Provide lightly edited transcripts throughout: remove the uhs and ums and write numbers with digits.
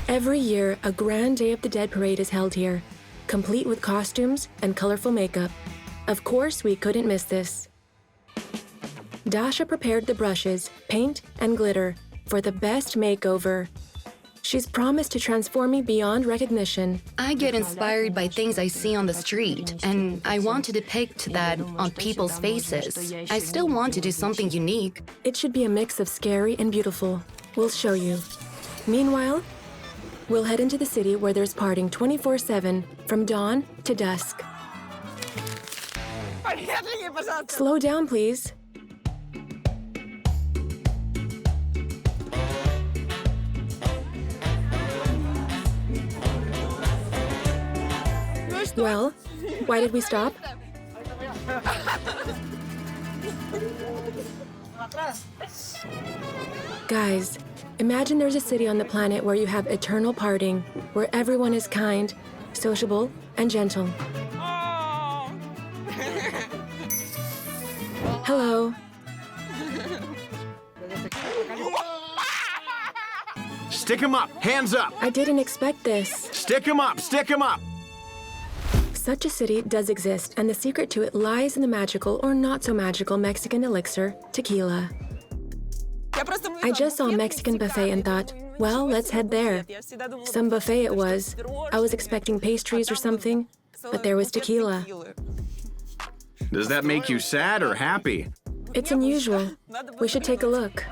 Every year, a grand Day of the Dead parade is held here, complete with costumes and colorful makeup. Of course, we couldn't miss this. Dasha prepared the brushes, paint, and glitter for the best makeover. She's promised to transform me beyond recognition. I get inspired by things I see on the street, and I want to depict that on people's faces. I still want to do something unique. It should be a mix of scary and beautiful. We'll show you. Meanwhile, we'll head into the city where there's partying 24/7, from dawn to dusk. Slow down, please. Well, why did we stop? Guys, imagine there's a city on the planet where you have eternal partying, where everyone is kind, sociable, and gentle. Hello. Stick 'em up! Hands up! I didn't expect this. Stick 'em up! Stick 'em up! Such a city does exist, and the secret to it lies in the magical or not so magical Mexican elixir, tequila. I just saw a Mexican buffet and thought, well, let's head there. Some buffet it was. I was expecting pastries or something, but there was tequila. Does that make you sad or happy? It's unusual. We should take a look.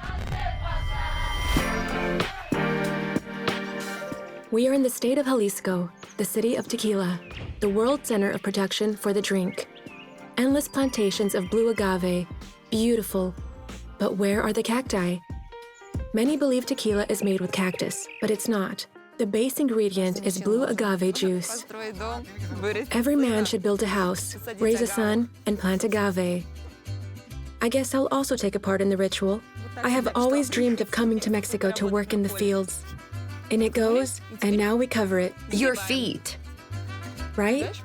We are in the state of Jalisco, the city of tequila, the world center of production for the drink. Endless plantations of blue agave, beautiful. But where are the cacti? Many believe tequila is made with cactus, but it's not. The base ingredient is blue agave juice. Every man should build a house, raise a son, and plant agave. I guess I'll also take a part in the ritual. I have always dreamed of coming to Mexico to work in the fields. In it goes, and now we cover it. Your feet. Right?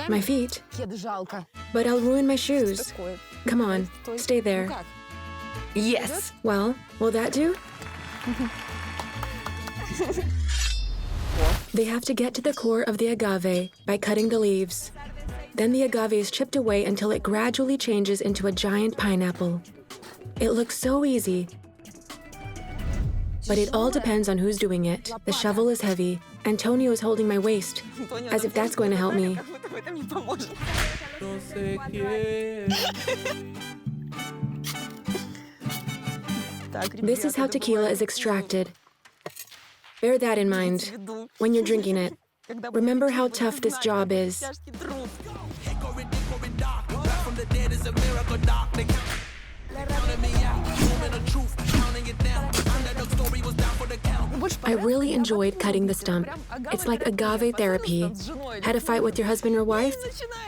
My feet. But I'll ruin my shoes. Come on, stay there. Yes. Well, will that do? They have to get to the core of the agave by cutting the leaves. Then the agave is chipped away until it gradually changes into a giant pineapple. It looks so easy. But it all depends on who's doing it. The shovel is heavy. Antonio is holding my waist, as if that's going to help me. This is how tequila is extracted. Bear that in mind when you're drinking it. Remember how tough this job is. I really enjoyed cutting the stump. It's like agave therapy. Had a fight with your husband or wife?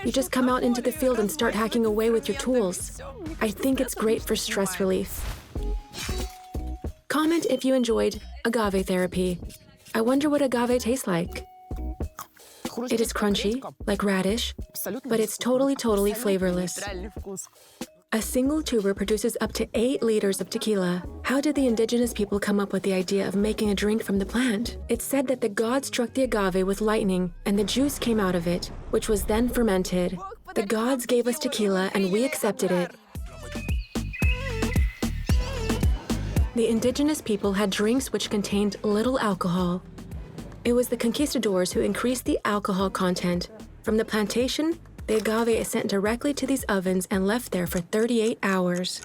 You just come out into the field and start hacking away with your tools. I think it's great for stress relief. Comment if you enjoyed agave therapy. I wonder what agave tastes like. It is crunchy, like radish, but it's totally flavorless. A single tuber produces up to 8 liters of tequila. How did the indigenous people come up with the idea of making a drink from the plant? It's said that the gods struck the agave with lightning and the juice came out of it, which was then fermented. The gods gave us tequila and we accepted it. The indigenous people had drinks which contained little alcohol. It was the conquistadors who increased the alcohol content. From the plantation, the agave is sent directly to these ovens and left there for 38 hours.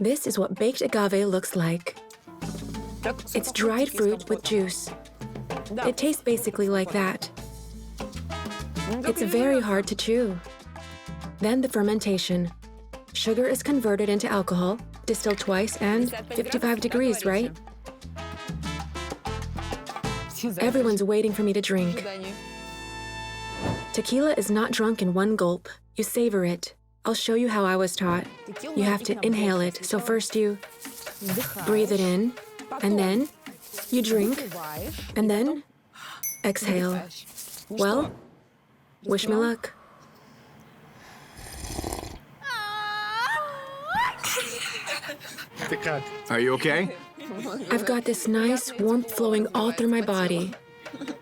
This is what baked agave looks like. It's dried fruit with juice. It tastes basically like that. It's very hard to chew. Then the fermentation. Sugar is converted into alcohol, distilled twice, and 55 degrees, right? Everyone's waiting for me to drink. Tequila is not drunk in one gulp. You savor it. I'll show you how I was taught. You have to inhale it. So first you breathe it in, and then you drink, and then exhale. Well, wish me luck. Are you okay? I've got this nice warmth flowing all through my body.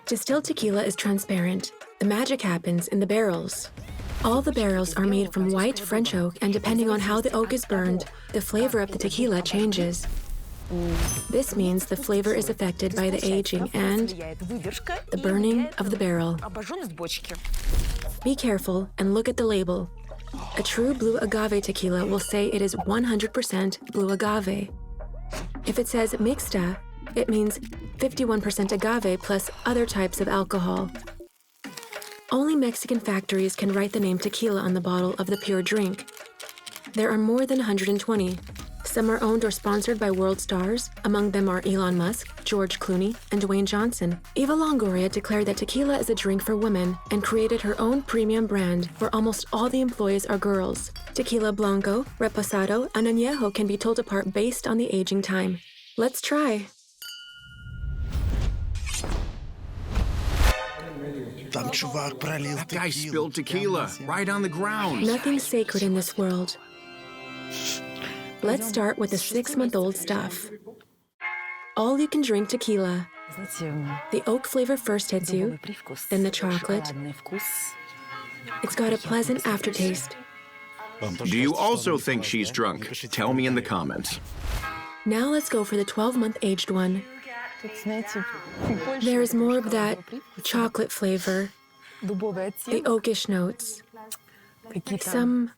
Distilled tequila is transparent. The magic happens in the barrels. All the barrels are made from white French oak, and depending on how the oak is burned, the flavor of the tequila changes. This means the flavor is affected by the aging and the burning of the barrel. Be careful and look at the label. A true blue agave tequila will say it is 100% blue agave. If it says mixta, it means 51% agave plus other types of alcohol. Only Mexican factories can write the name tequila on the bottle of the pure drink. There are more than 120. Some are owned or sponsored by world stars. Among them are Elon Musk, George Clooney, and Dwayne Johnson. Eva Longoria declared that tequila is a drink for women and created her own premium brand where almost all the employees are girls. Tequila Blanco, Reposado, and Añejo can be told apart based on the aging time. Let's try. That guy spilled tequila right on the ground. Nothing's sacred in this world. Let's start with the 6-month-old stuff. All you can drink tequila. The oak flavor first hits you, then the chocolate. It's got a pleasant aftertaste. Do you also think she's drunk? Tell me in the comments. Now let's go for the 12-month aged one. There is more of that chocolate flavor, the oakish notes, some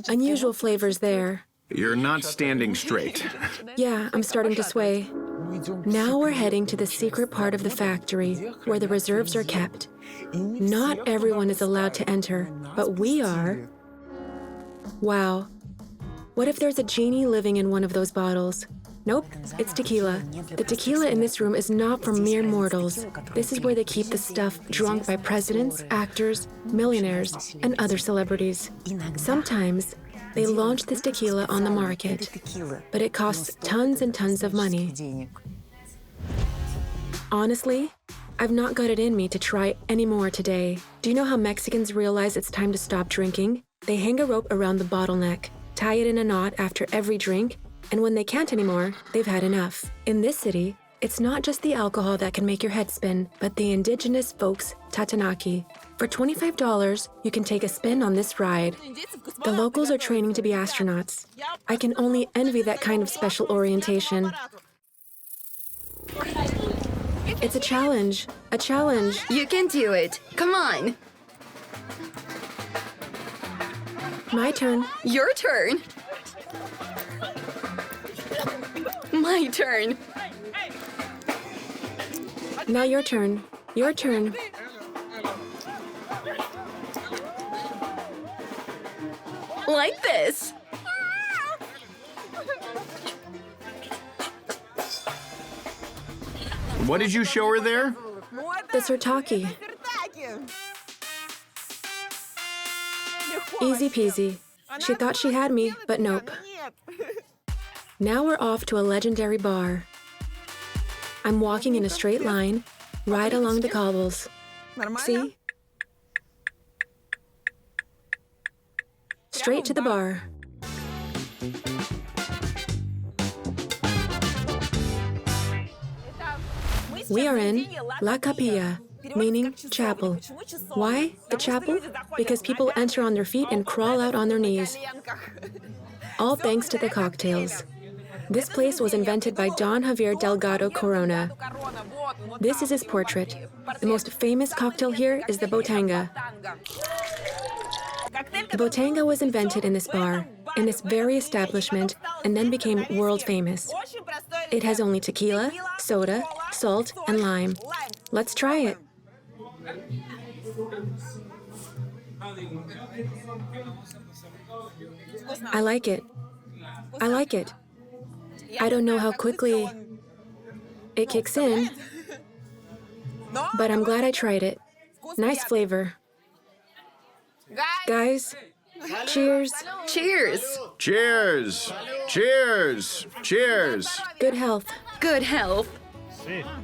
unusual flavors there. You're not standing straight. Yeah, I'm starting to sway. Now we're heading to the secret part of the factory where the reserves are kept. Not everyone is allowed to enter, but we are. Wow. What if there's a genie living in one of those bottles? Nope, it's tequila. The tequila in this room is not for mere mortals. This is where they keep the stuff drunk by presidents, actors, millionaires, and other celebrities. Sometimes they launch this tequila on the market, but it costs tons and tons of money. Honestly, I've not got it in me to try any more today. Do you know how Mexicans realize it's time to stop drinking? They hang a rope around the bottleneck, tie it in a knot after every drink, and when they can't anymore, they've had enough. In this city, it's not just the alcohol that can make your head spin, but the indigenous folks' tatanaki. For $25, you can take a spin on this ride. The locals are training to be astronauts. I can only envy that kind of special orientation. It's a challenge. A challenge. You can do it. Come on. My turn. Your turn. My turn. Now your turn. Your turn. Like this. What did you show her there? The sirtaki. Easy peasy. She thought she had me, but nope. Now we're off to a legendary bar. I'm walking in a straight line, right along the cobbles. See? Straight to the bar. We are in La Capilla, meaning chapel. Why the chapel? Because people enter on their feet and crawl out on their knees. All thanks to the cocktails. This place was invented by Don Javier Delgado Corona. This is his portrait. The most famous cocktail here is the botanga. The botanga was invented in this bar, in this very establishment, and then became world famous. It has only tequila, soda, salt, and lime. Let's try it. I like it. I like it. I don't know how quickly it kicks in, but I'm glad I tried it. Nice flavor. Guys, cheers. Cheers. Cheers! Cheers! Cheers! Good health. Good health.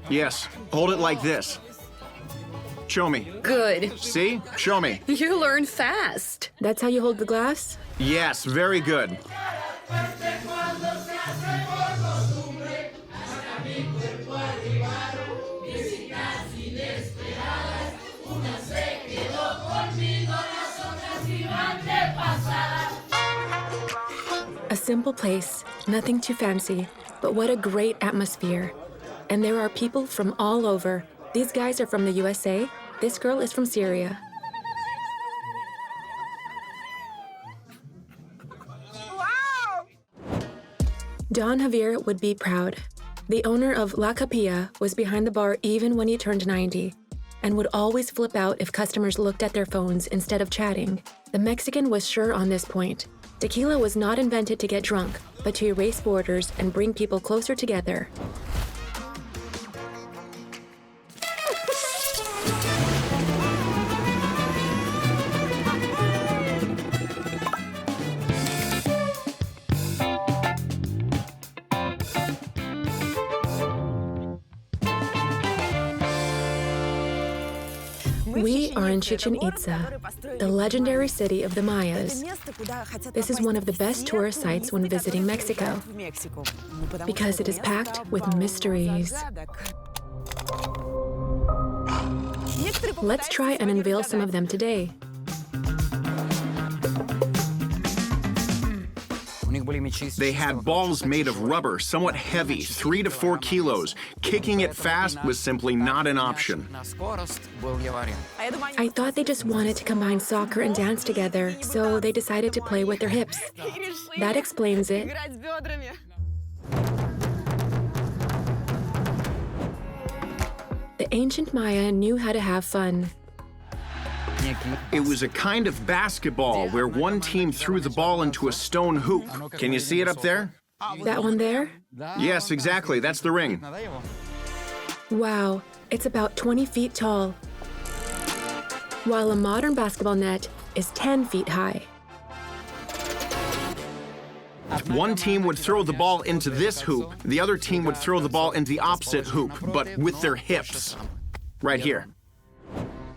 Yes, hold it like this. Show me. Good. See? Show me. You learn fast. That's how you hold the glass? Yes, very good. simple place, nothing too fancy, but what a great atmosphere. And there are people from all over. These guys are from the USA. This girl is from Syria. Don Javier would be proud. The owner of La Capilla was behind the bar even when he turned 90 and would always flip out if customers looked at their phones instead of chatting. The Mexican was sure on this point. Tequila was not invented to get drunk, but to erase borders and bring people closer together. We are in Chichen Itza, the legendary city of the Mayas. This is one of the best tourist sites when visiting Mexico, because it is packed with mysteries. Let's try and unveil some of them today. They had balls made of rubber, somewhat heavy, 3 to 4 kilos. Kicking it fast was simply not an option. I thought they just wanted to combine soccer and dance together, so they decided to play with their hips. That explains it. The ancient Maya knew how to have fun. It was a kind of basketball where one team threw the ball into a stone hoop. Can you see it up there? That one there? Yes, exactly. That's the ring. Wow, it's about 20 feet tall, while a modern basketball net is 10 feet high. One team would throw the ball into this hoop. The other team would throw the ball into the opposite hoop, but with their hips. Right here.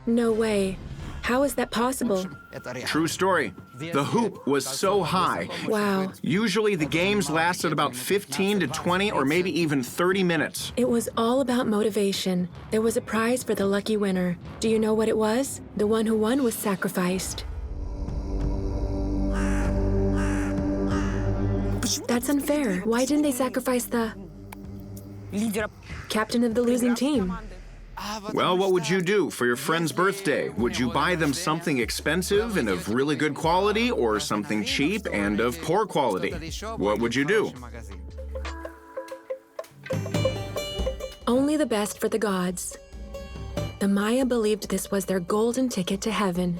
No way. How is that possible? True story. The hoop was so high. Wow. Usually the games lasted about 15 to 20 or maybe even 30 minutes. It was all about motivation. There was a prize for the lucky winner. Do you know what it was? The one who won was sacrificed. That's unfair. Why didn't they sacrifice the captain of the losing team? Well, what would you do for your friend's birthday? Would you buy them something expensive and of really good quality, or something cheap and of poor quality? What would you do? Only the best for the gods. The Maya believed this was their golden ticket to heaven.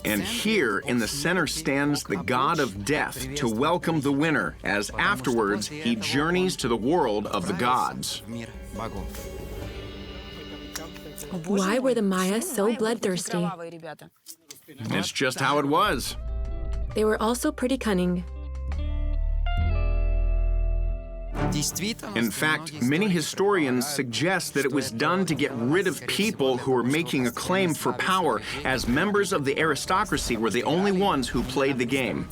And here in the center stands the god of death to welcome the winner, as afterwards he journeys to the world of the gods. Why were the Maya so bloodthirsty? It's just how it was. They were also pretty cunning. In fact, many historians suggest that it was done to get rid of people who were making a claim for power, as members of the aristocracy were the only ones who played the game.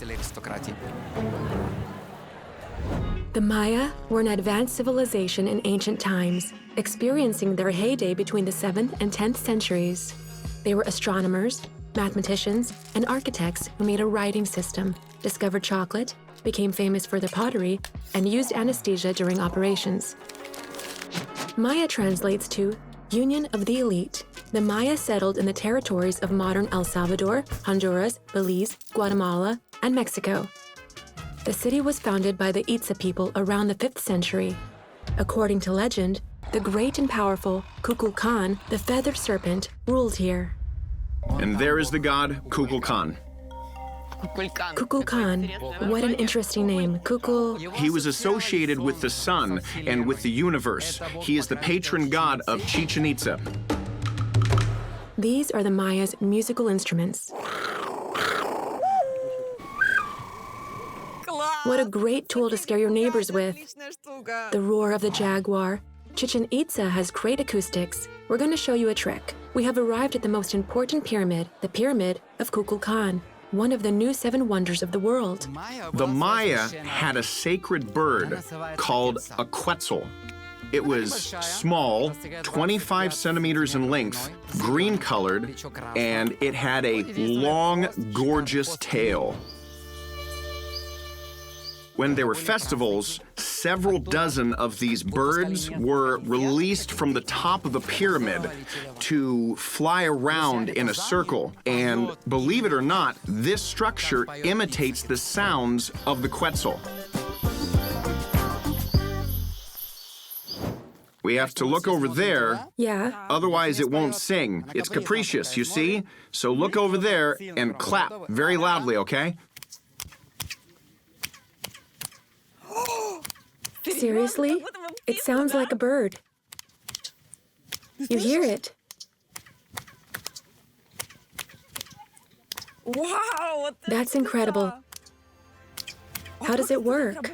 The Maya were an advanced civilization in ancient times, experiencing their heyday between the 7th and 10th centuries. They were astronomers, mathematicians, and architects who made a writing system, discovered chocolate, became famous for their pottery, and used anesthesia during operations. Maya translates to Union of the Elite. The Maya settled in the territories of modern El Salvador, Honduras, Belize, Guatemala, and Mexico. The city was founded by the Itza people around the 5th century. According to legend, the great and powerful Kukulkan, the feathered serpent, ruled here. And there is the god Kukulkan. Kukulkan, what an interesting name. He was associated with the sun and with the universe. He is the patron god of Chichen Itza. These are the Maya's musical instruments. What a great tool to scare your neighbors with. The roar of the jaguar. Chichen Itza has great acoustics. We're going to show you a trick. We have arrived at the most important pyramid, the Pyramid of Kukulkan, one of the new 7 wonders of the world. The Maya had a sacred bird called a quetzal. It was small, 25 centimeters in length, green-colored, and it had a long, gorgeous tail. When there were festivals, several dozen of these birds were released from the top of the pyramid to fly around in a circle. And believe it or not, this structure imitates the sounds of the Quetzal. We have to look over there, Yeah. otherwise it won't sing. It's capricious, you see? So look over there and clap very loudly, okay? Seriously? It sounds like a bird. You hear it. Wow! That's incredible. How does it work?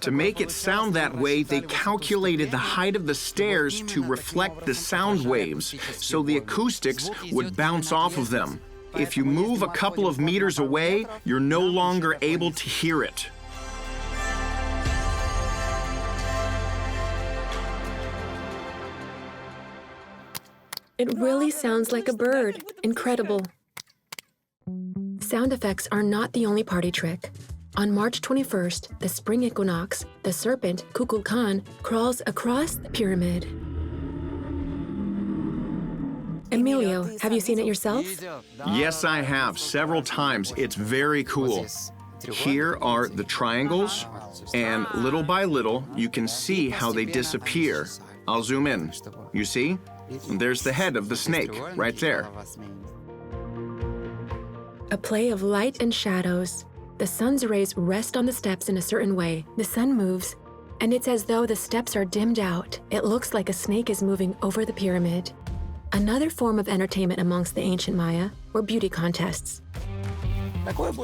To make it sound that way, they calculated the height of the stairs to reflect the sound waves, so the acoustics would bounce off of them. If you move a couple of meters away, you're no longer able to hear it. It really sounds like a bird. Incredible. Sound effects are not the only party trick. On March 21st, the spring equinox, the serpent, Kukulkan, crawls across the pyramid. Emilio, have you seen it yourself? Yes, I have, several times. It's very cool. Here are the triangles, and little by little, you can see how they disappear. I'll zoom in. You see? There's the head of the snake, right there. A play of light and shadows. The sun's rays rest on the steps in a certain way. The sun moves, and it's as though the steps are dimmed out. It looks like a snake is moving over the pyramid. Another form of entertainment amongst the ancient Maya were beauty contests.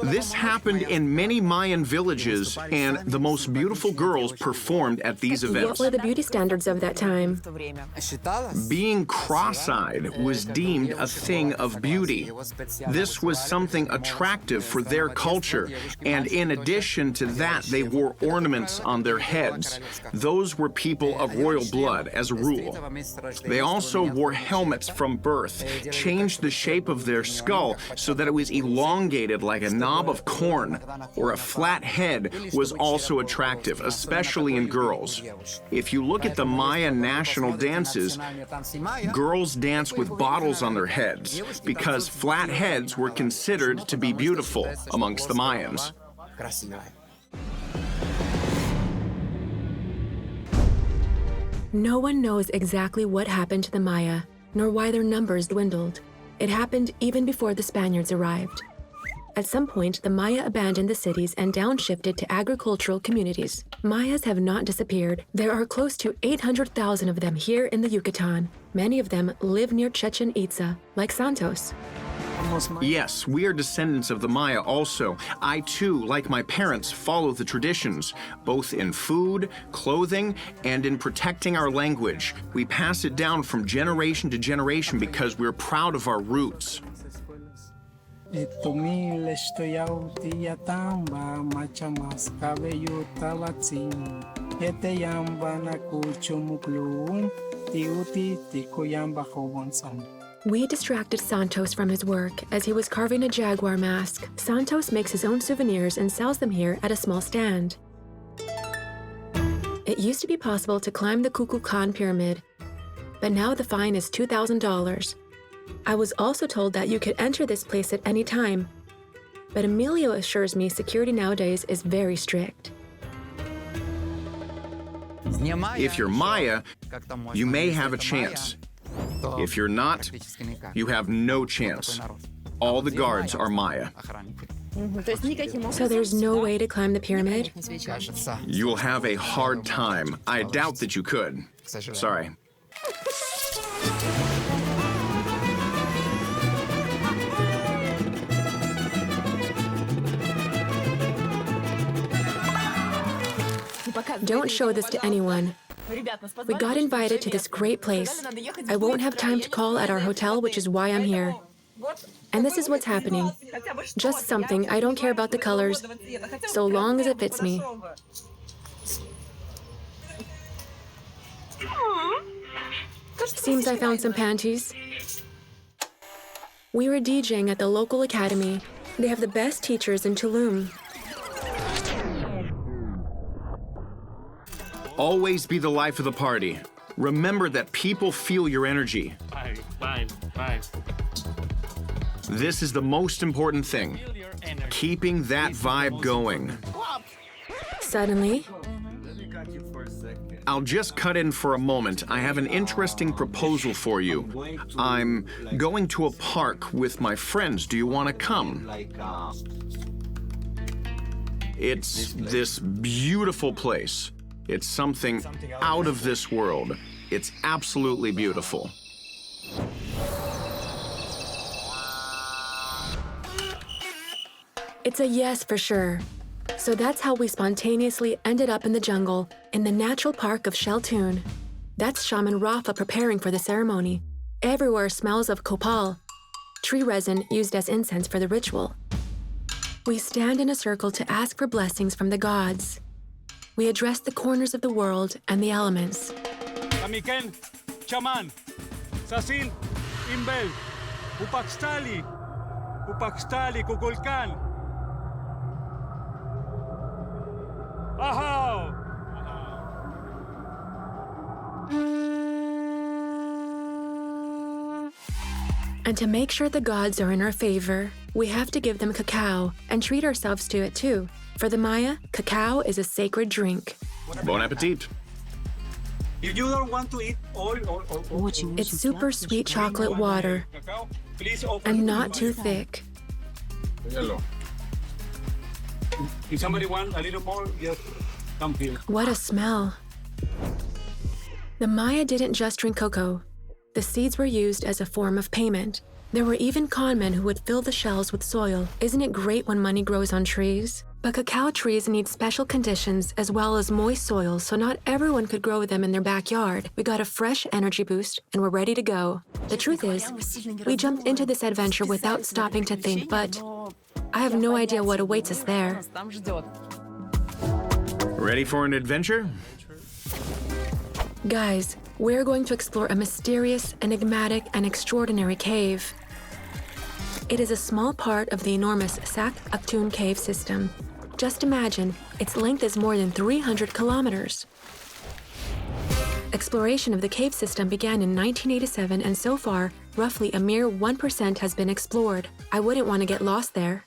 This happened in many Mayan villages, and the most beautiful girls performed at these What events. were the beauty standards of that time? Being cross-eyed was deemed a thing of beauty. This was something attractive for their culture, and in addition to that, they wore ornaments on their heads. Those were people of royal blood, as a rule. They also wore helmets from birth, changed the shape of their skull so that it was elongated like a knob of corn, or a flat head was also attractive, especially in girls. If you look at the Maya national dances, girls dance with bottles on their heads because flat heads were considered to be beautiful amongst the Mayans. No one knows exactly what happened to the Maya, nor why their numbers dwindled. It happened even before the Spaniards arrived. At some point, the Maya abandoned the cities and downshifted to agricultural communities. Mayas have not disappeared. There are close to 800,000 of them here in the Yucatan. Many of them live near Chichen Itza, like Santos. Yes, we are descendants of the Maya also. I too, like my parents, follow the traditions, both in food, clothing, and in protecting our language. We pass it down from generation to generation because we're proud of our roots. We distracted Santos from his work as he was carving a jaguar mask. Santos makes his own souvenirs and sells them here at a small stand. It used to be possible to climb the Kukulkan pyramid, but now the fine is $2,000. I was also told that you could enter this place at any time, but Emilio assures me security nowadays is very strict. If you're Maya, you may have a chance. If you're not, you have no chance. All the guards are Maya. So there's no way to climb the pyramid? You'll have a hard time. I doubt that you could. Sorry. Don't show this to anyone. We got invited to this great place. I won't have time to call at our hotel, which is why I'm here. And this is what's happening. Just something. I don't care about the colors, so long as it fits me. Seems I found some panties. We were DJing at the local academy. They have the best teachers in Tulum. Always be the life of the party. Remember that people feel your energy. Fine. This is the most important thing. Keeping that vibe going. Suddenly, I'll just cut in for a moment. I have an interesting proposal for you. I'm going to a park with my friends. Do you want to come? It's this beautiful place. It's something out of this world. It's absolutely beautiful. it's a yes for sure. So that's how we spontaneously ended up in the jungle, in the natural park of Sheltoon. That's Shaman Rafa preparing for the ceremony. Everywhere smells of copal, tree resin used as incense for the ritual. We stand in a circle to ask for blessings from the gods. We address the corners of the world and the elements. Kamiken, Shaman, Sasin, Imbel, Upakstali, Kukulkan. Ahaw! And to make sure the gods are in our favor, we have to give them cacao and treat ourselves to it too. For the Maya, cacao is a sacred drink. Bon appetit. If you don't want to eat all It's super sweet chocolate water cacao, please open and it. not too thick. If somebody wants a little more, just come here. What a smell. The Maya didn't just drink cocoa. The seeds were used as a form of payment. There were even conmen who would fill the shells with soil. Isn't it great when money grows on trees? But cacao trees need special conditions as well as moist soil, so not everyone could grow them in their backyard. We got a fresh energy boost and we're ready to go. The truth is, we jumped into this adventure without stopping to think, but I have no idea what awaits us there. Ready for an adventure? Guys, we're going to explore a mysterious, enigmatic, and extraordinary cave. It is a small part of the enormous Sak Akhtun cave system. Just imagine, its length is more than 300 kilometers. Exploration of the cave system began in 1987, and so far, roughly a mere 1% has been explored. I wouldn't want to get lost there.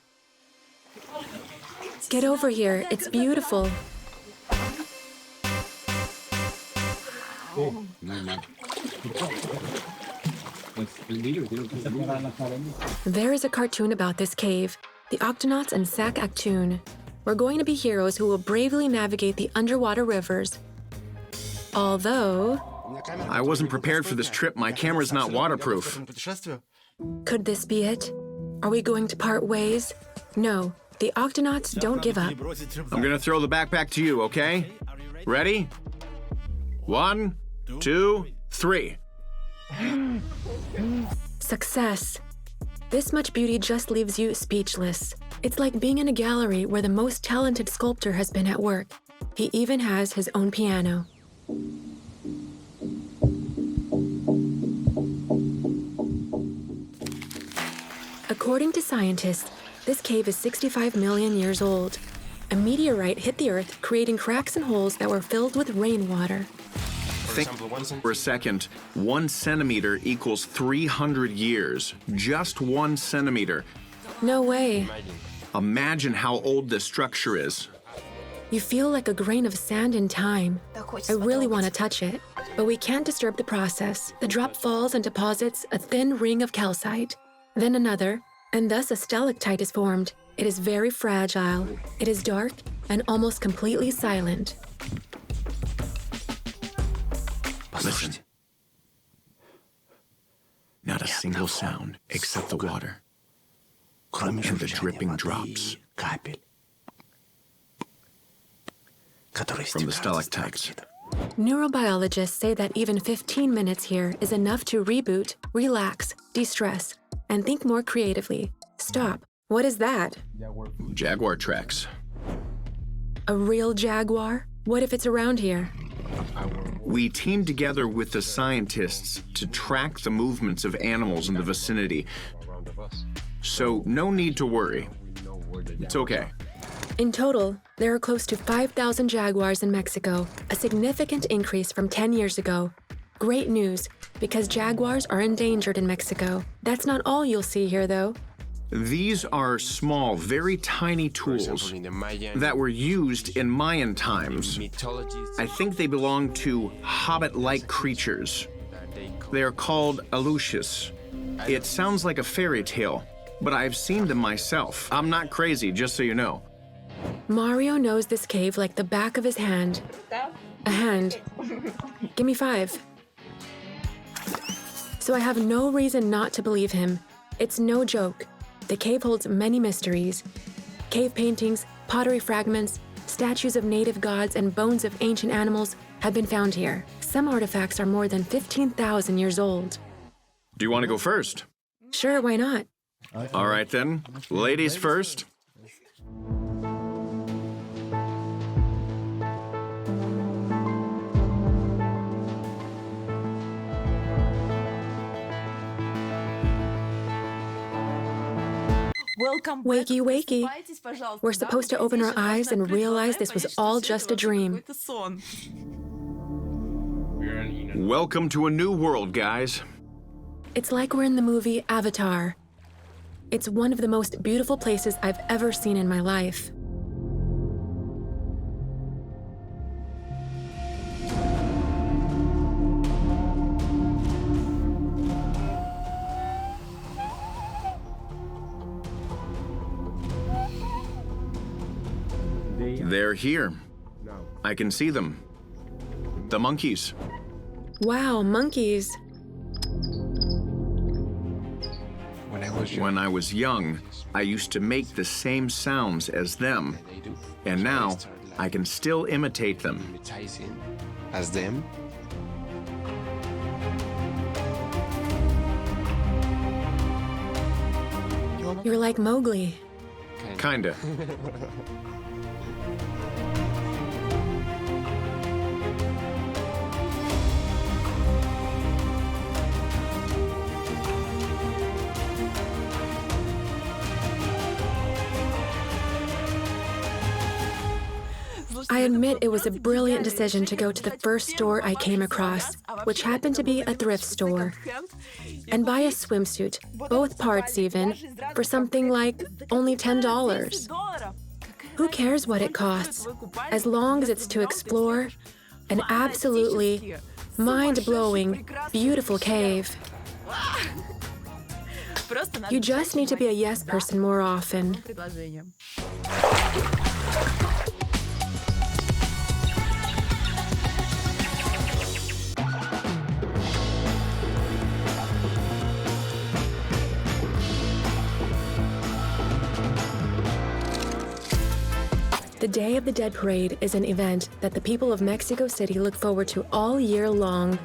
Get over here, it's beautiful. There is a cartoon about this cave, the Octonauts and Sak Akhtun. We're going to be heroes who will bravely navigate the underwater rivers. Although, I wasn't prepared for this trip. My camera's not waterproof. could this be it? Are we going to part ways? No, the Octonauts don't give up. I'm gonna throw the backpack to you, okay? Ready? 1, 2, 3. Success. This much beauty just leaves you speechless. It's like being in a gallery where the most talented sculptor has been at work. He even has his own piano. According to scientists, this cave is 65 million years old. A meteorite hit the Earth, creating cracks and holes that were filled with rainwater. Think for a second. 1 centimeter equals 300 years. Just 1 centimeter. No way. Imagine how old this structure is. You feel like a grain of sand in time. I really want to touch it, but we can't disturb the process. The drop falls and deposits a thin ring of calcite, then another, and thus a stalactite is formed. It is very fragile. It is dark and almost completely silent. Listen. Not a single sound except the water and the dripping drops from the stalactites. Neurobiologists say that even 15 minutes here is enough to reboot, relax, de-stress, and think more creatively. Stop. What is that? Jaguar tracks. A real jaguar? What if it's around here? We teamed together with the scientists to track the movements of animals in the vicinity. So no need to worry. It's okay. In total, there are close to 5,000 jaguars in Mexico, a significant increase from 10 years ago. Great news, because jaguars are endangered in Mexico. That's not all you'll see here, though. These are small, very tiny tools that were used in Mayan times. I think they belong to hobbit-like creatures. They are called aluches. It sounds like a fairy tale, but I've seen them myself. I'm not crazy, just so you know. Mario knows this cave like the back of his hand. A hand. Give me 5. So I have no reason not to believe him. It's no joke. The cave holds many mysteries. Cave paintings, pottery fragments, statues of native gods, and bones of ancient animals have been found here. Some artifacts are more than 15,000 years old. Do you want to go first? Sure, why not? All right then, ladies first. Wakey, wakey. We're supposed to open our eyes and realize this was all just a dream. Welcome to a new world, guys. It's like we're in the movie Avatar. It's one of the most beautiful places I've ever seen in my life. They're here. I can see them. The monkeys. Wow, monkeys. When I was young, I used to make the same sounds as them, and now I can still imitate them. As them? You're like Mowgli. Kinda. I admit it was a brilliant decision to go to the first store I came across, which happened to be a thrift store, and buy a swimsuit, both parts even, for something like only $10. Who cares what it costs, as long as it's to explore an absolutely mind-blowing, beautiful cave. You just need to be a yes person more often. The Day of the Dead Parade is an event that the people of Mexico City look forward to all year long.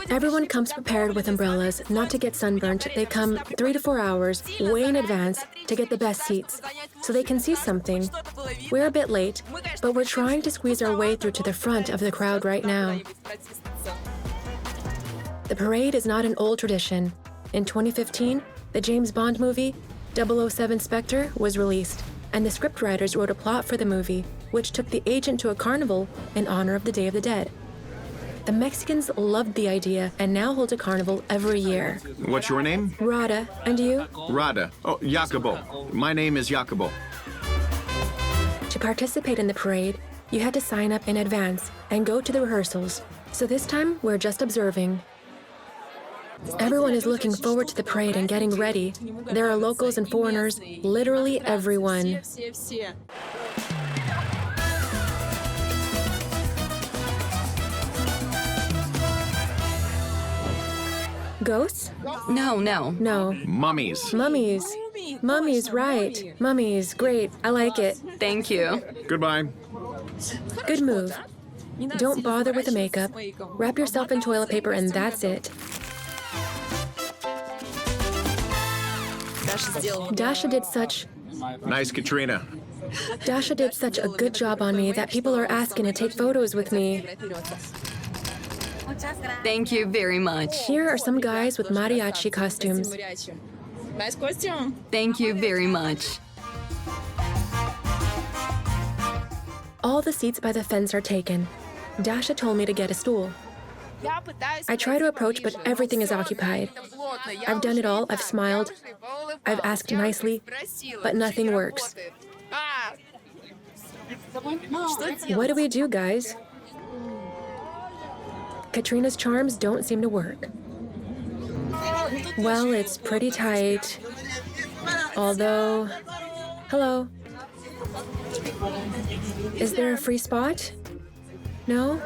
Everyone comes prepared with umbrellas, not to get sunburnt. They come 3 to 4 hours, way in advance, to get the best seats, so they can see something. We're a bit late, but we're trying to squeeze our way through to the front of the crowd right now. The parade is not an old tradition. In 2015, the James Bond movie, 007 Spectre, was released, and the scriptwriters wrote a plot for the movie, which took the agent to a carnival in honor of the Day of the Dead. The Mexicans loved the idea and now hold a carnival every year. What's your name? Rada, and you? Rada. Oh, Jacobo. My name is Jacobo. To participate in the parade, you had to sign up in advance and go to the rehearsals. So this time, we're just observing. Everyone is looking forward to the parade and getting ready. There are locals and foreigners, literally everyone. Ghosts? No. No. Mummies. Mummies. Mummies, right. Mummies, great. I like it. Thank you. Goodbye. Good move. Don't bother with the makeup. Wrap yourself in toilet paper and that's it. Dasha did such Nice, Katrina. Dasha did such a good job on me that people are asking to take photos with me. Thank you very much. Here are some guys with mariachi costumes. Thank you very much. All the seats by the fence are taken. Dasha told me to get a stool. I try to approach, but everything is occupied. I've done it all. I've smiled. I've asked nicely, but nothing works. What do we do, guys? Katrina's charms don't seem to work. Well, it's pretty tight. Although... Hello. Is there a free spot? No?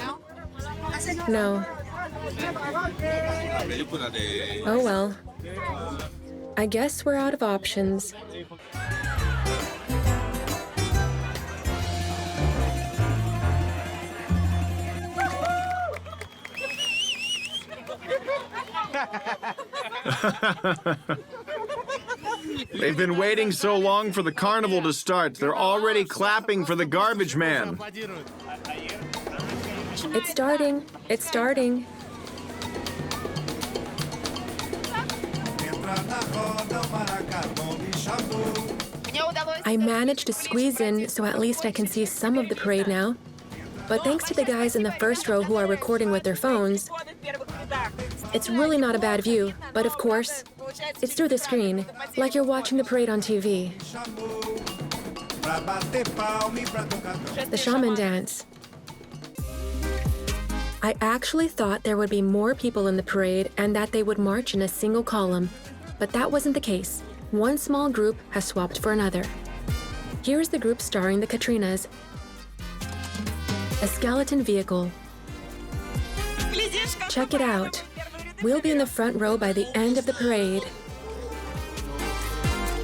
No. Oh well. I guess we're out of options. They've been waiting so long for the carnival to start. They're already clapping for the garbage man. It's starting. It's starting. I managed to squeeze in so at least I can see some of the parade now. But thanks to the guys in the first row who are recording with their phones, it's really not a bad view. But of course, it's through the screen, like you're watching the parade on TV. The shaman dance. I actually thought there would be more people in the parade and that they would march in a single column. But that wasn't the case. One small group has swapped for another. Here's the group starring the Katrinas. A skeleton vehicle. Check it out. We'll be in the front row by the end of the parade.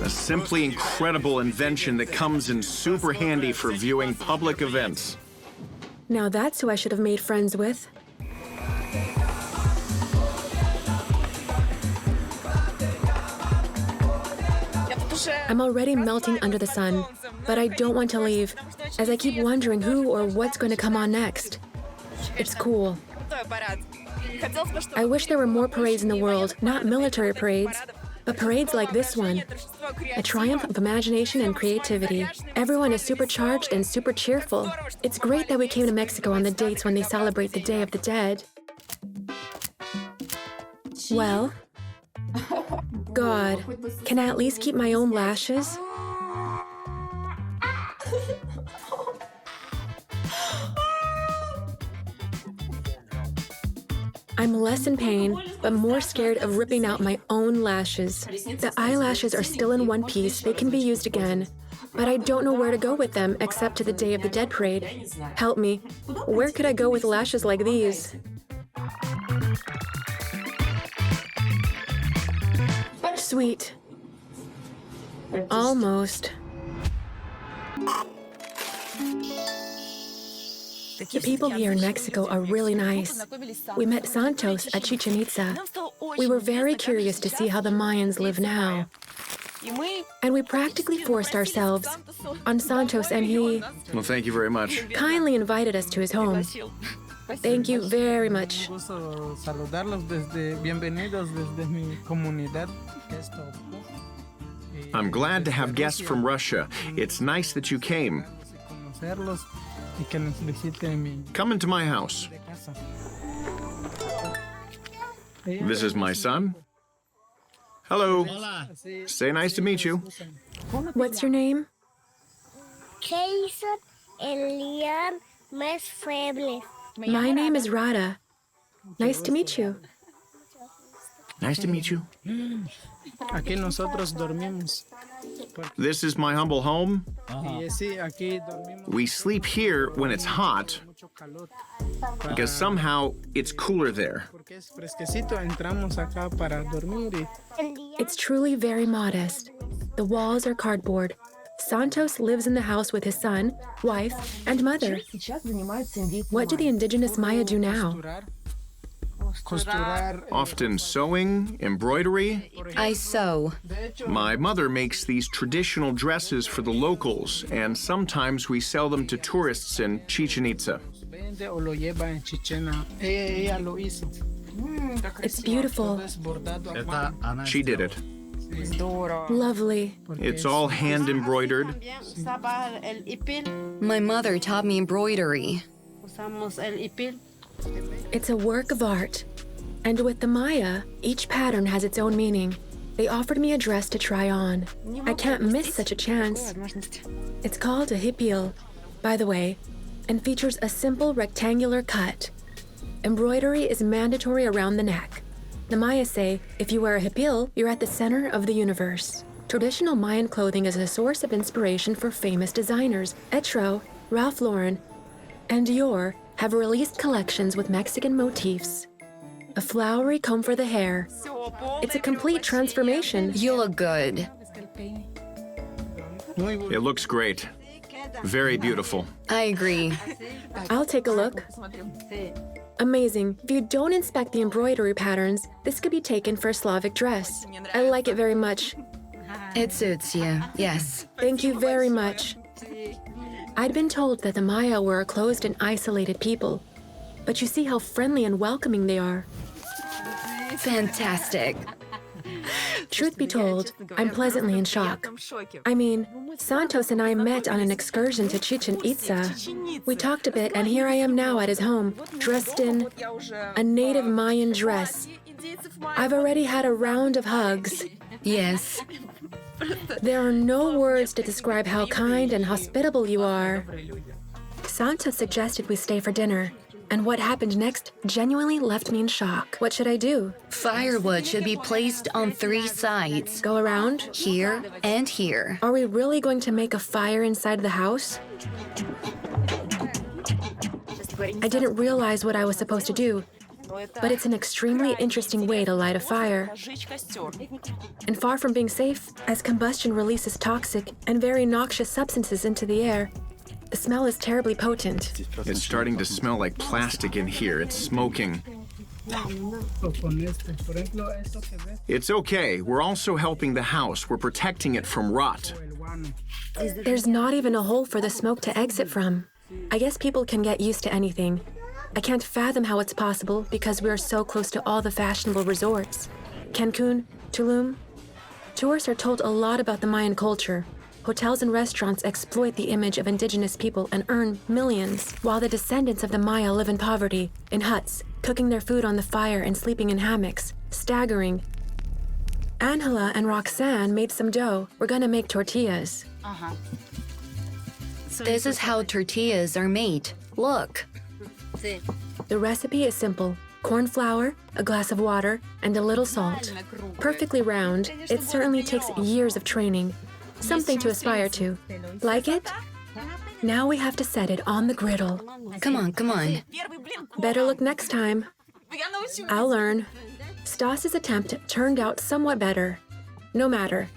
A simply incredible invention that comes in super handy for viewing public events. Now that's who I should have made friends with. I'm already melting under the sun, but I don't want to leave, as I keep wondering who or what's going to come on next. It's cool. I wish there were more parades in the world, not military parades, but parades like this one. A triumph of imagination and creativity. Everyone is supercharged and super cheerful. It's great that we came to Mexico on the dates when they celebrate the Day of the Dead. Well, God, can I at least keep my own lashes? I'm less in pain, but more scared of ripping out my own lashes. The eyelashes are still in one piece, they can be used again. But I don't know where to go with them except to the Day of the Dead parade. Help me. Where could I go with lashes like these? Sweet. Almost. The people here in Mexico are really nice. We met Santos at Chichen Itza. We were very curious to see how the Mayans live now. And we practically forced ourselves on Santos, and he Well, thank you very much. kindly invited us to his home. Thank you very much. I'm glad to have guests from Russia. It's nice that you came. Come into my house. This is my son. Hello. Say nice to meet you. What's your name? Jason Elian Mes Febles. My name is Rada. Nice to meet you. Nice to meet you. Aquí nosotros dormimos. This is my humble home. Y sí, aquí dormimos We sleep here when it's hot mucho calor. because somehow it's cooler there. Porque es fresquecito, entramos acá para dormir y It's truly very modest. The walls are cardboard. Santos lives in the house with his son, wife, and mother. What do the indigenous Maya do now? costurar. Often sewing, embroidery. I sew. My mother makes these traditional dresses for the locals, and sometimes we sell them to tourists in Chichen Itza. Vende o lo lleva en Chichena. Ella lo hizo. It's beautiful. Todo es bordado a mano. She did it. Lovely. It's all hand embroidered. My mother taught me embroidery. It's a work of art. And with the Maya, each pattern has its own meaning. They offered me a dress to try on. I can't miss such a chance. It's called a hipil, by the way, and features a simple rectangular cut. Embroidery is mandatory around the neck. The Maya say, if you wear a hipil, you're at the center of the universe. Traditional Mayan clothing is a source of inspiration for famous designers. Etro, Ralph Lauren, and Dior have released collections with Mexican motifs. A flowery comb for the hair. It's a complete transformation. You look good. It looks great. Very beautiful. I agree. I'll take a look. Amazing. If you don't inspect the embroidery patterns, this could be taken for a Slavic dress. I like it very much. It suits you, yes. Thank you very much. I'd been told that the Maya were a closed and isolated people, but you see how friendly and welcoming they are. Fantastic. Truth be told, I'm pleasantly in shock. I mean, Santos and I met on an excursion to Chichen Itza. We talked a bit, and here I am now at his home, dressed in a native Mayan dress. I've already had a round of hugs. Yes. There are no words to describe how kind and hospitable you are. Santos suggested we stay for dinner, and what happened next genuinely left me in shock. What should I do? Firewood should be placed on 3 sides. Go around? Here and here. Are we really going to make a fire inside the house? I didn't realize what I was supposed to do, but it's an extremely interesting way to light a fire. And far from being safe, as combustion releases toxic and very noxious substances into the air, the smell is terribly potent. It's starting to smell like plastic in here. It's smoking. It's okay. We're also helping the house. We're protecting it from rot. There's not even a hole for the smoke to exit from. I guess people can get used to anything. I can't fathom how it's possible because we are so close to all the fashionable resorts. Cancun, Tulum. Tourists are told a lot about the Mayan culture. Hotels and restaurants exploit the image of indigenous people and earn millions, while the descendants of the Maya live in poverty, in huts, cooking their food on the fire and sleeping in hammocks. Staggering. Angela and Roxanne made some dough. We're gonna make tortillas. This is how tortillas are made. Look. The recipe is simple. Corn flour, a glass of water, and a little salt. Perfectly round, it certainly takes years of training. Something to aspire to. Like it? Now we have to set it on the griddle. Come on, come on. Better look next time. I'll learn. Stas's attempt turned out somewhat better. No matter.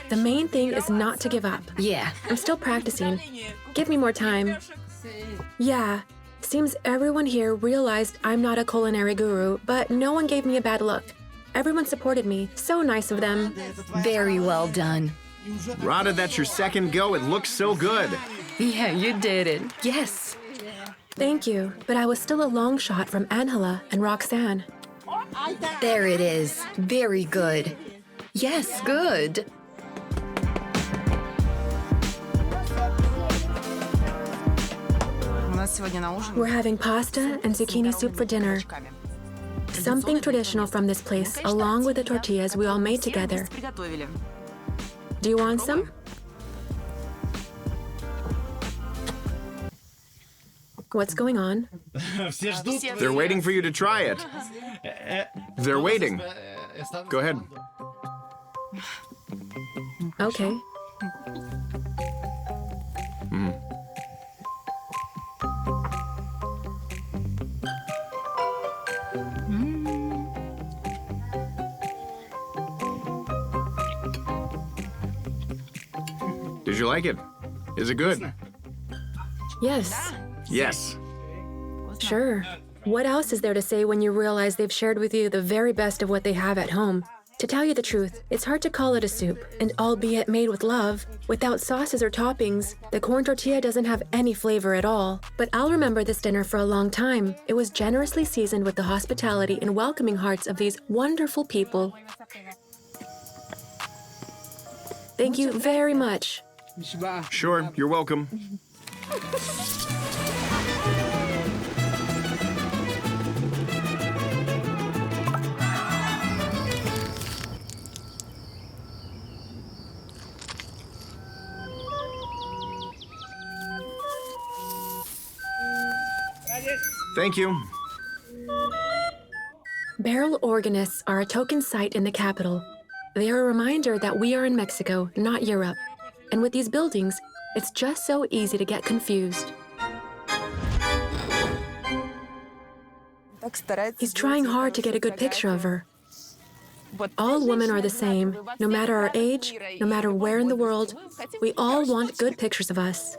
The main thing is not to give up. Yeah. I'm still practicing. Give me more time. Yeah. Seems everyone here realized I'm not a culinary guru, but no one gave me a bad look. Everyone supported me. So nice of them. Very well done. Rada, that's your second go. It looks so good. Yeah, you did it. Yes. Thank you, but I was still a long shot from Angela and Roxanne. There it is. Very good. Yes, good. We're having pasta and zucchini soup for dinner. Something traditional from this place, along with the tortillas we all made together. Do you want some? What's going on? They're waiting for you to try it. They're waiting. Go ahead. Okay. Did you like it? Is it good? Yes, Yes. sure. What else is there to say when you realize they've shared with you the very best of what they have at home? To tell you the truth, it's hard to call it a soup, and albeit made with love, without sauces or toppings, the corn tortilla doesn't have any flavor at all. But I'll remember this dinner for a long time. It was generously seasoned with the hospitality and welcoming hearts of these wonderful people. Thank you very much. Sure, you're welcome. Thank you. Barrel organists are a token site in the capital. They are a reminder that we are in Mexico, not Europe. And with these buildings, it's just so easy to get confused. He's trying hard to get a good picture of her. All women are the same, no matter our age, no matter where in the world. We all want good pictures of us.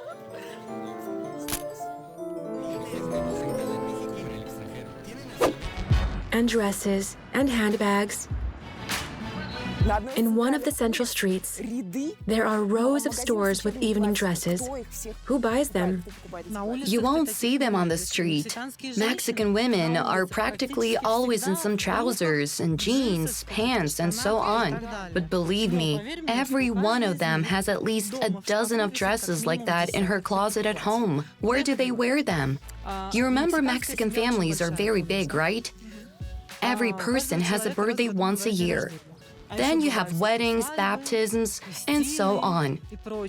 And dresses, and handbags. In one of the central streets, there are rows of stores with evening dresses. Who buys them? You won't see them on the street. Mexican women are practically always in some trousers and jeans, pants, and so on. But believe me, every one of them has at least a dozen of dresses like that in her closet at home. Where do they wear them? You remember Mexican families are very big, right? Every person has a birthday once a year. Then you have weddings, baptisms, and so on.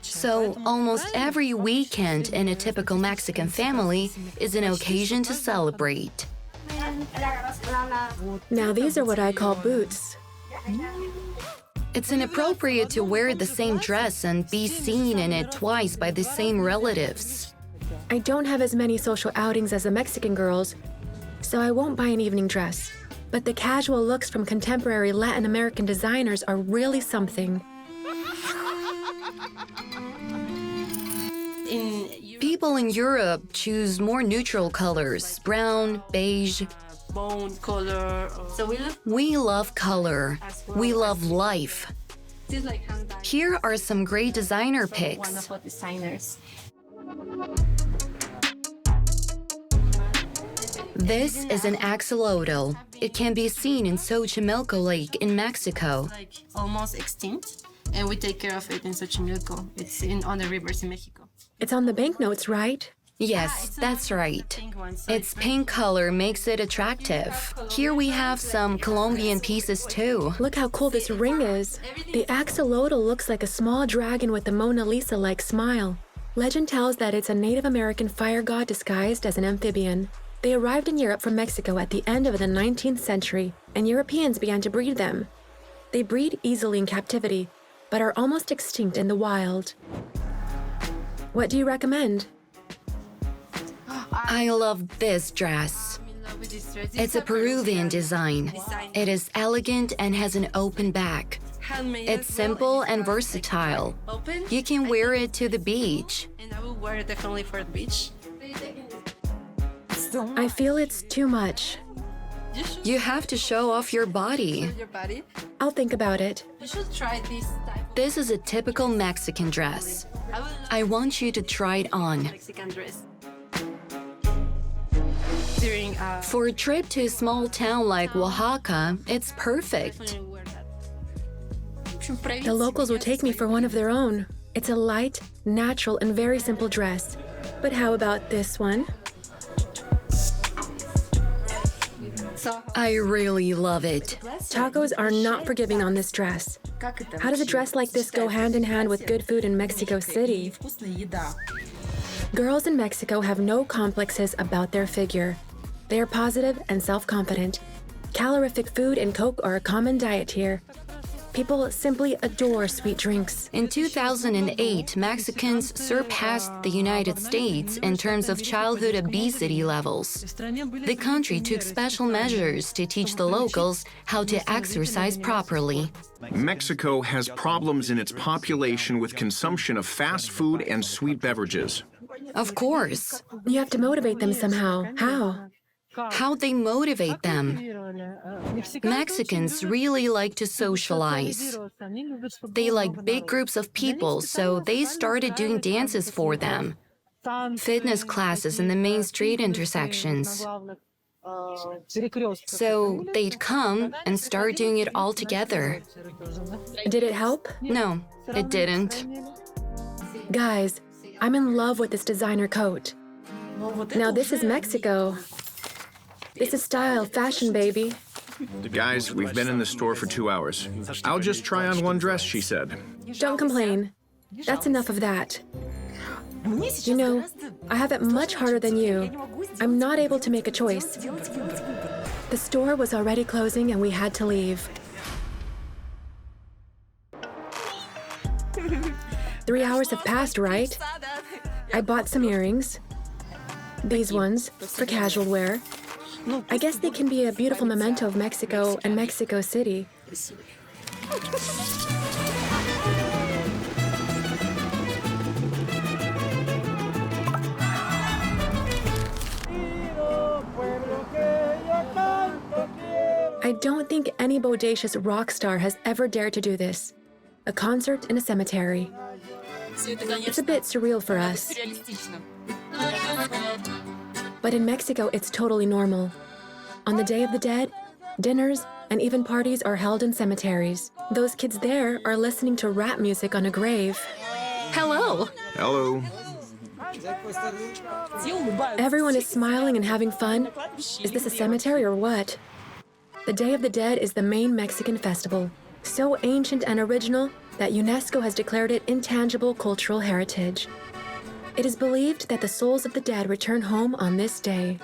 So almost every weekend in a typical Mexican family is an occasion to celebrate. Now these are what I call boots. It's inappropriate to wear the same dress and be seen in it twice by the same relatives. I don't have as many social outings as the Mexican girls, so I won't buy an evening dress. But the casual looks from contemporary Latin American designers are really something. People in Europe choose more neutral colors, brown, beige. Bone color. So We love color. We love life. Here are some great designer picks. wonderful designers. This is an axolotl. It can be seen in Xochimilco Lake in Mexico. Like almost extinct, and we take care of it in Xochimilco. It's on the rivers in Mexico. It's on the banknotes, right? Yes, that's right. Pink one, so Its pink color makes it attractive. Here we have some Colombian pieces too. Look how cool this ring is. The axolotl looks like a small dragon with a Mona Lisa-like smile. Legend tells that it's a Native American fire god disguised as an amphibian. They arrived in Europe from Mexico at the end of the 19th century, and Europeans began to breed them. They breed easily in captivity, but are almost extinct in the wild. What do you recommend? I love this dress. It's a Peruvian design. It is elegant and has an open back. It's simple and versatile. You can wear it to the beach. and I will wear it definitely for the beach. I feel it's too much. You have to show off your body. Your body. I'll think about it. You should try this type This is a typical Mexican dress. of I want you to try it on. Mexican dress. During For a trip to a small town like Oaxaca, it's perfect. wear that. The locals will take me for one of their own. It's a light, natural, and very simple dress. But how about this one? I really love it. Tacos are not forgiving on this dress. How does a dress like this go hand in hand with good food in Mexico City? Girls in Mexico have no complexes about their figure. They are positive and self-confident. Calorific food and Coke are a common diet here. People simply adore sweet drinks. In 2008, Mexicans surpassed the United States in terms of childhood obesity levels. The country took special measures to teach the locals how to exercise properly. Mexico has problems in its population with consumption of fast food and sweet beverages. Of course. You have to motivate them somehow. How? How they motivate them. Mexicans really like to socialize. They like big groups of people, so they started doing dances for them. Fitness classes in the main street intersections. So they'd come and start doing it all together. Did it help? No, it didn't. Guys, I'm in love with this designer coat. Now this is Mexico. This is style, fashion, baby. Guys, we've been in the store for 2 hours. I'll just try on one dress, she said. Don't complain. That's enough of that. You know, I have it much harder than you. I'm not able to make a choice. The store was already closing and we had to leave. 3 hours have passed, right? I bought some earrings. These ones, for casual wear. I guess they can be a beautiful memento of Mexico and Mexico City. I don't think any bodacious rock star has ever dared to do this. A concert in a cemetery. It's a bit surreal for us. But in Mexico, it's totally normal. On the Day of the Dead, dinners and even parties are held in cemeteries. Those kids there are listening to rap music on a grave. Hello. Hello. Everyone is smiling and having fun. Is this a cemetery or what? The Day of the Dead is the main Mexican festival, so ancient and original that UNESCO has declared it intangible cultural heritage. It is believed that the souls of the dead return home on this day.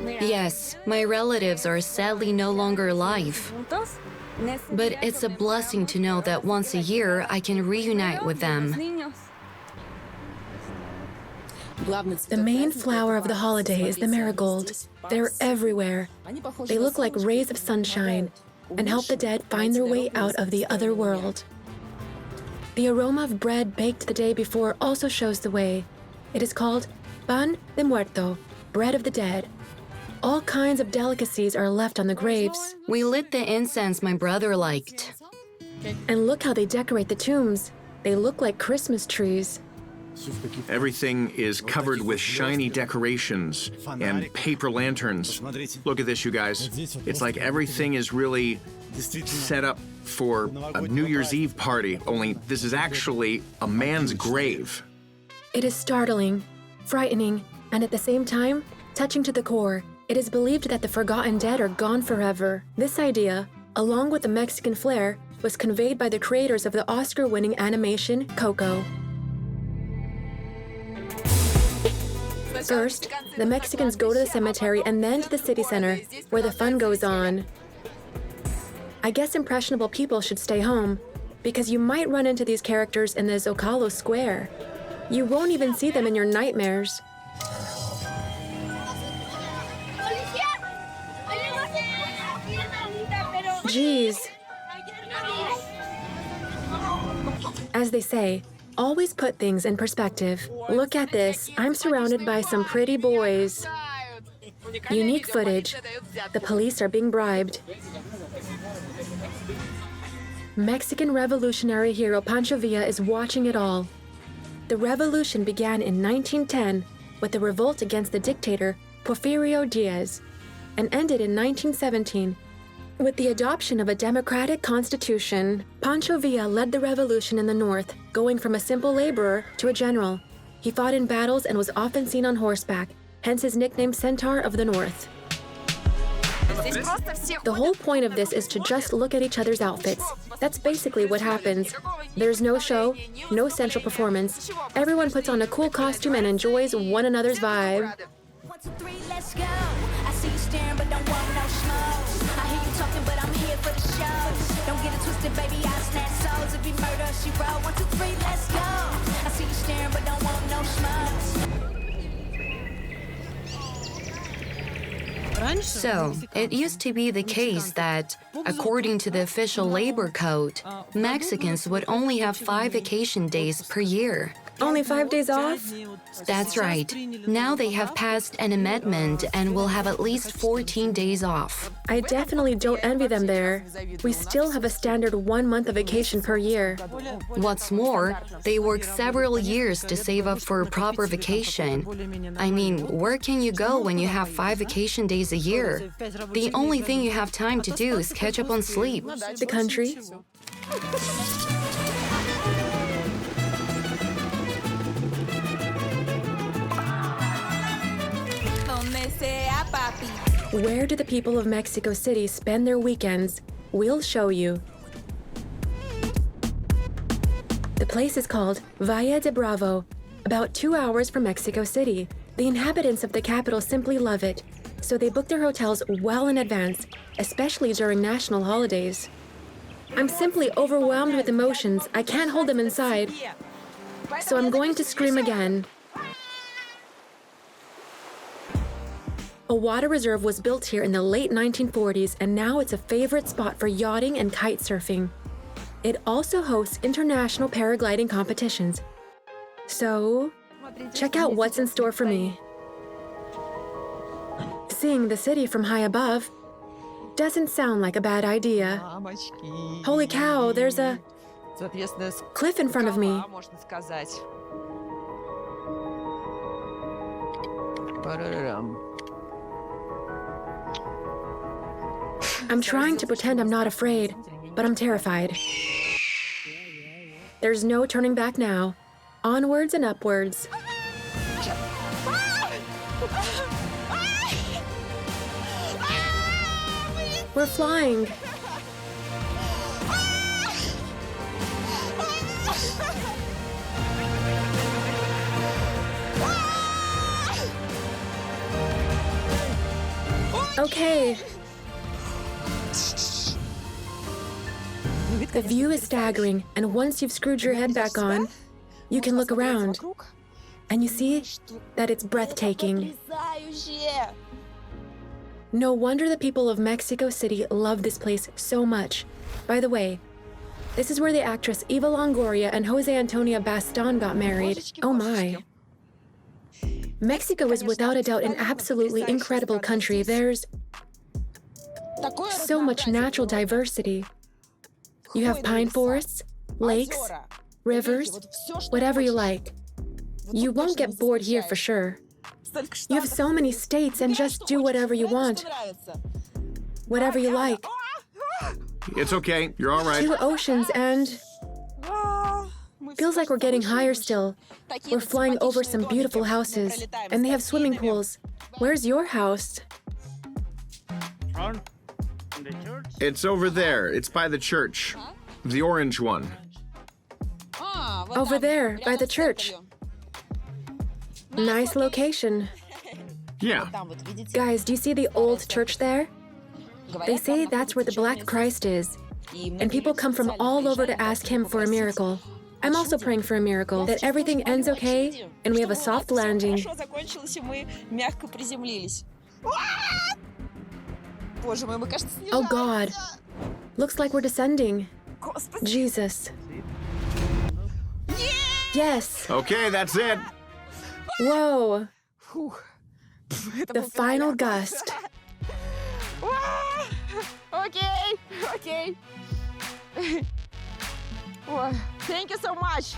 Yes, my relatives are sadly no longer alive. But it's a blessing to know that once a year I can reunite with them. The main flower of the holiday is the marigold. They're everywhere. They look like rays of sunshine and help the dead find their way out of the other world. The aroma of bread baked the day before also shows the way. It is called pan de muerto, bread of the dead. All kinds of delicacies are left on the graves. We lit the incense my brother liked. And look how they decorate the tombs. They look like Christmas trees. Everything is covered with shiny decorations and paper lanterns. Look at this, you guys. It's like everything is really set up for a New Year's Eve party, only this is actually a man's grave. It is startling, frightening, and at the same time, touching to the core. It is believed that the forgotten dead are gone forever. This idea, along with the Mexican flair, was conveyed by the creators of the Oscar-winning animation Coco. First, the Mexicans go to the cemetery and then to the city center, where the fun goes on. I guess impressionable people should stay home, because you might run into these characters in the Zocalo Square. You won't even see them in your nightmares. Geez. As they say, always put things in perspective. Look at this. I'm surrounded by some pretty boys. Unique footage. The police are being bribed. Mexican revolutionary hero Pancho Villa is watching it all. The revolution began in 1910 with the revolt against the dictator Porfirio Diaz and ended in 1917 with the adoption of a democratic constitution. Pancho Villa led the revolution in the north, going from a simple laborer to a general. He fought in battles and was often seen on horseback, hence his nickname Centaur of the North. The whole point of this is to just look at each other's outfits. That's basically what happens. There's no show, no central performance. Everyone puts on a cool costume and enjoys one another's vibe. 1, 2, 3, let's go. I see you staring, but don't want no smoke. I hear you talking, but I'm here for the show. Don't get it twisted, baby, I snatch souls. If you murder, she wrote. 1, 2, 3, let's go. I see you staring, but don't want no smoke. So, it used to be the case that, according to the official labor code, Mexicans would only have 5 vacation days per year. Only 5 days off? That's right. Now they have passed an amendment and will have at least 14 days off. I definitely don't envy them there. We still have a standard 1 month of vacation per year. What's more, they work several years to save up for a proper vacation. I mean, where can you go when you have 5 vacation days a year? The only thing you have time to do is catch up on sleep. The country? Where do the people of Mexico City spend their weekends? We'll show you. The place is called Valle de Bravo, about 2 hours from Mexico City. The inhabitants of the capital simply love it, so they book their hotels well in advance, especially during national holidays. I'm simply overwhelmed with emotions. I can't hold them inside. So I'm going to scream again. A water reserve was built here in the late 1940s, and now it's a favorite spot for yachting and kite surfing. It also hosts international paragliding competitions. So, check out what's in store for me. Seeing the city from high above doesn't sound like a bad idea. Holy cow, there's a cliff in front of me. I'm trying to pretend I'm not afraid, but I'm terrified. There's no turning back now. Onwards and upwards. We're flying. Okay. The view is staggering, and once you've screwed your head back on, you can look around. And you see that it's breathtaking. No wonder the people of Mexico City love this place so much. By the way, this is where the actress Eva Longoria and Jose Antonio Baston got married. Oh my. Mexico is without a doubt an absolutely incredible country. There's so much natural diversity. You have pine forests, lakes, rivers, whatever you like. You won't get bored here for sure. You have so many states and just do whatever you want. Whatever you like. It's okay. You're all right. 2 oceans and... Feels like we're getting higher still. We're flying over some beautiful houses, and they have swimming pools. Where's your house? It's over there. It's by the church. The orange one. Over there, by the church. Nice location. Yeah. Guys, do you see the old church there? They say that's where the Black Christ is. And people come from all over to ask him for a miracle. I'm also praying for a miracle, that everything ends okay and we have a soft landing. Oh God. Looks like we're descending. Jesus. Yes. Okay, that's it. Whoa. The final gust. Okay. Thank you so much.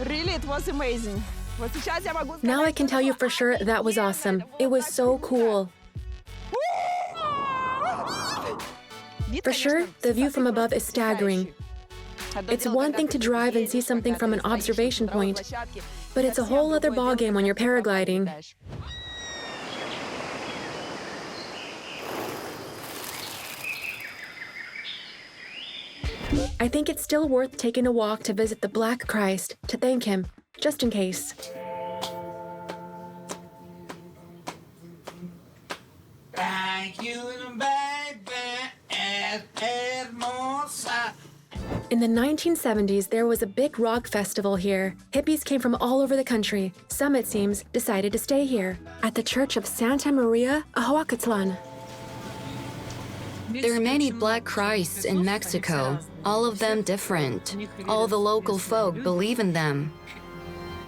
Really, it was amazing. Now I can tell you for sure that was awesome. It was so cool. For sure, the view from above is staggering. It's one thing to drive and see something from an observation point, but it's a whole other ballgame when you're paragliding. I think it's still worth taking a walk to visit the Black Christ, to thank him, just in case. Thank you, baby, hermosa. In the 1970s, there was a big rock festival here. Hippies came from all over the country. Some, it seems, decided to stay here, at the Church of Santa Maria Ahuacatlan. There are many Black Christs in Mexico, all of them different. All the local folk believe in them.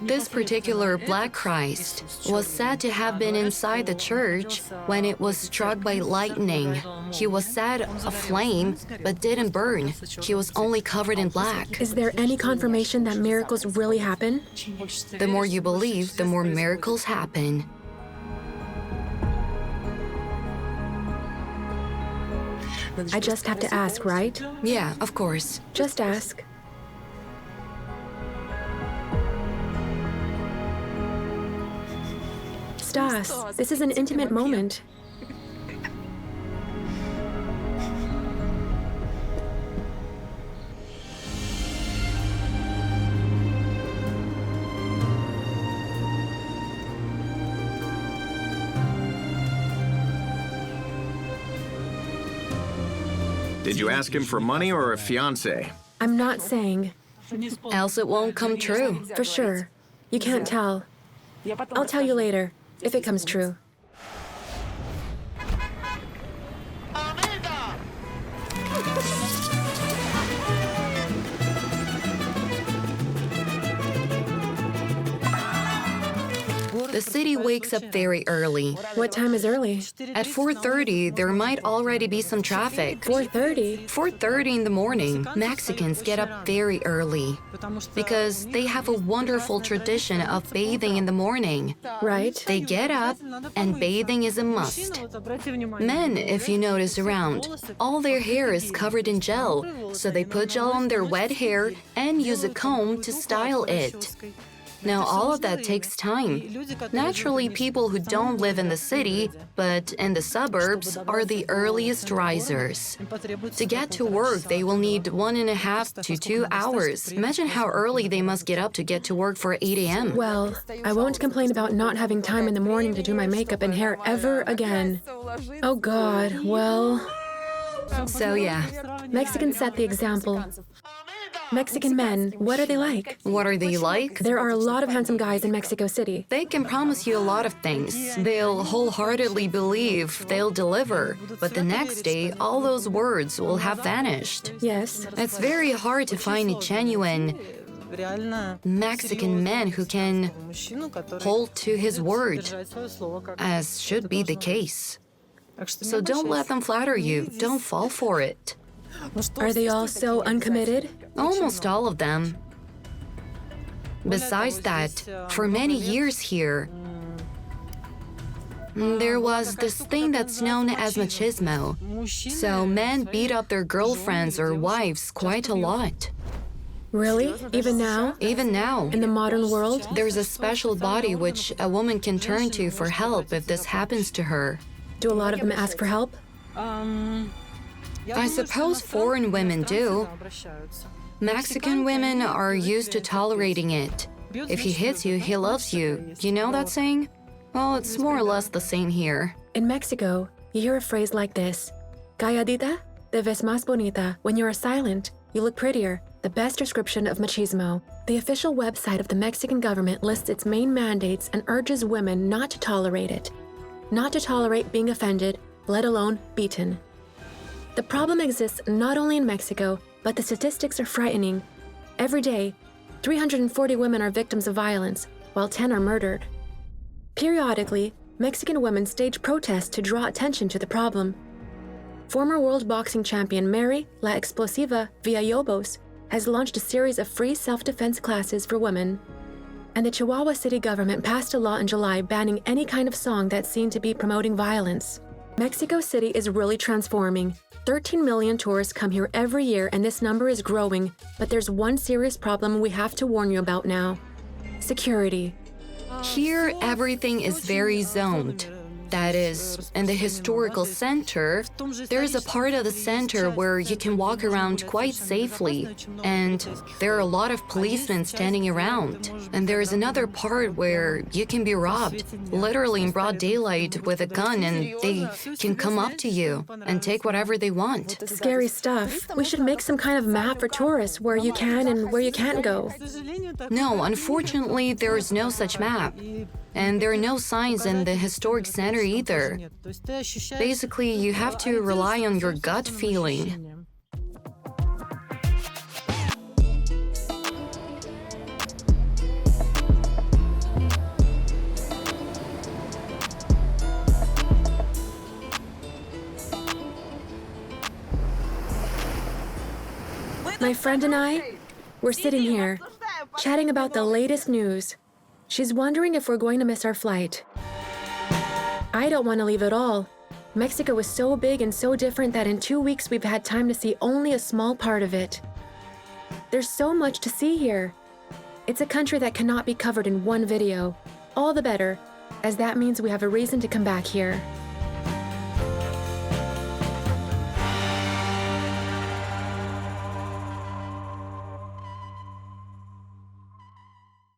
This particular Black Christ was said to have been inside the church when it was struck by lightning. He was said aflame, but didn't burn. He was only covered in black. Is there any confirmation that miracles really happen? The more you believe, the more miracles happen. I just have to ask, right? Yeah, of course. Just ask. Stas, this is an intimate moment. Did you ask him for money or a fiancé? I'm not saying. Else it won't come true. For sure. You can't tell. I'll tell you later, if it comes true. The city wakes up very early. What time is early? At 4:30, there might already be some traffic. 4:30? 4:30 in the morning, Mexicans get up very early because they have a wonderful tradition of bathing in the morning. Right. They get up, and bathing is a must. Men, if you notice around, all their hair is covered in gel, so they put gel on their wet hair and use a comb to style it. Now, all of that takes time. Naturally, people who don't live in the city, but in the suburbs, are the earliest risers. To get to work, they will need 1.5 to 2 hours. Imagine how early they must get up to get to work for 8 a.m. Well, I won't complain about not having time in the morning to do my makeup and hair ever again. Oh God, well... So yeah. Mexicans set the example. Mexican men, what are they like? What are they like? There are a lot of handsome guys in Mexico City. They can promise you a lot of things. They'll wholeheartedly believe they'll deliver. But the next day, all those words will have vanished. Yes. It's very hard to find a genuine Mexican man who can hold to his word, as should be the case. So don't let them flatter you. Don't fall for it. Are they all so uncommitted? Almost all of them. Besides that, for many years here, there was this thing that's known as machismo. So men beat up their girlfriends or wives quite a lot. Really? Even now? Even now. In the modern world? There's a special body which a woman can turn to for help if this happens to her. Do a lot of them ask for help? I suppose foreign women do. Mexican women are used to tolerating it. If he hits you, he loves you. You know that saying? Well, it's more or less the same here. In Mexico, you hear a phrase like this: Calladita, te ves más bonita. When you are silent, you look prettier. The best description of machismo. The official website of the Mexican government lists its main mandates and urges women not to tolerate it. Not to tolerate being offended, let alone beaten. The problem exists not only in Mexico, but the statistics are frightening. Every day, 340 women are victims of violence, while 10 are murdered. Periodically, Mexican women stage protests to draw attention to the problem. Former world boxing champion Mary La Explosiva Villalobos has launched a series of free self-defense classes for women. And the Chihuahua city government passed a law in July banning any kind of song that's seen to be promoting violence. Mexico City is really transforming. 13 million tourists come here every year, and this number is growing. But there's one serious problem we have to warn you about now: security. Here, everything is very zoned. That is, in the historical center, there's a part of the center where you can walk around quite safely, and there are a lot of policemen standing around. And there is another part where you can be robbed, literally in broad daylight with a gun, and they can come up to you and take whatever they want. Scary stuff. We should make some kind of map for tourists where you can and where you can't go. No, unfortunately, there is no such map. And there are no signs in the historic center either. Basically, you have to rely on your gut feeling. My friend and I, we're sitting here, chatting about the latest news. She's wondering if we're going to miss our flight. I don't want to leave at all. Mexico is so big and so different that in 2 weeks we've had time to see only a small part of it. There's so much to see here. It's a country that cannot be covered in one video. All the better, as that means we have a reason to come back here.